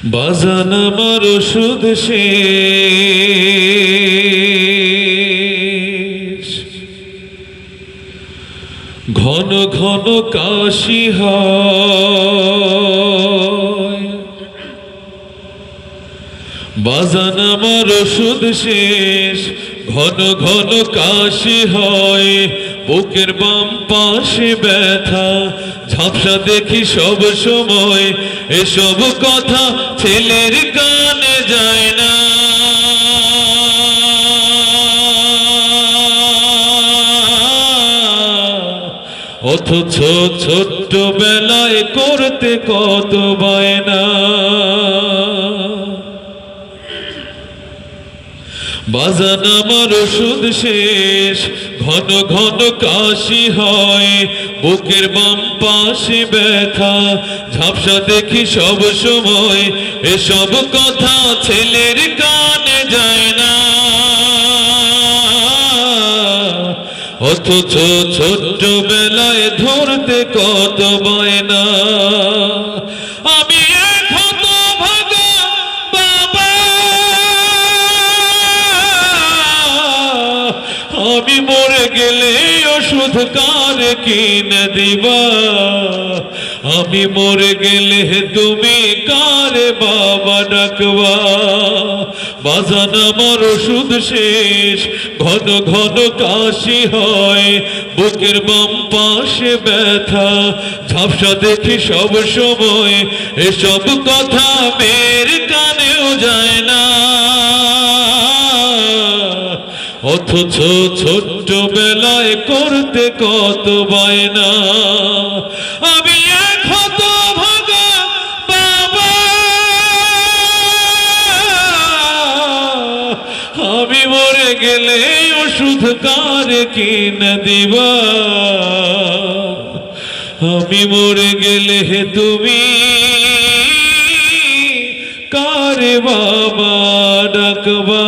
বাজান আমার ওষুধ শেষ, ঘন ঘন কাশি হয়। বাজান আমার ওষুধ শেষ, ঘন ঘন কাশি হয়। বুকের বাম পাশে ব্যথা, ঝাপসা দেখি সব সময়। এসব কথা ছেলের কানে যায় না। অথচ ছোট্ট বেলায় করতে কত বায়না। বাজান আমার ওষুধ শেষ, ঘন ঘন কাশি হয়। বুকের বাম পাশে ব্যথা, ঝাপসা দেখি সব সময়। এসব কথা ছেলের কানে যায় না। অথচ ছোট্ট বেলায় ধরতে কত বায়না। আমি আমি মরে গেলে ওষুধ কার কিনে দিবা? আমি মরে গেলে তুমি কারে বাবা ডাকবা? বাজান আমার ওষুধ শেষ, ঘন ঘন কাশি হয়। বুকের বাম পাশে ব্যথা, ঝাপসা দেখি সব সময়। এসব কথা মেয়ের কানেও যায় না। অথচ ছোট্ট বেলায় করতে কত বায়না। আমি এক হতভাগা বাবা, আমি মরে গেলে ওষুধ কার কিনে দিবা? আমি মরে গেলে তুমি কারে বাবা ডাকবা?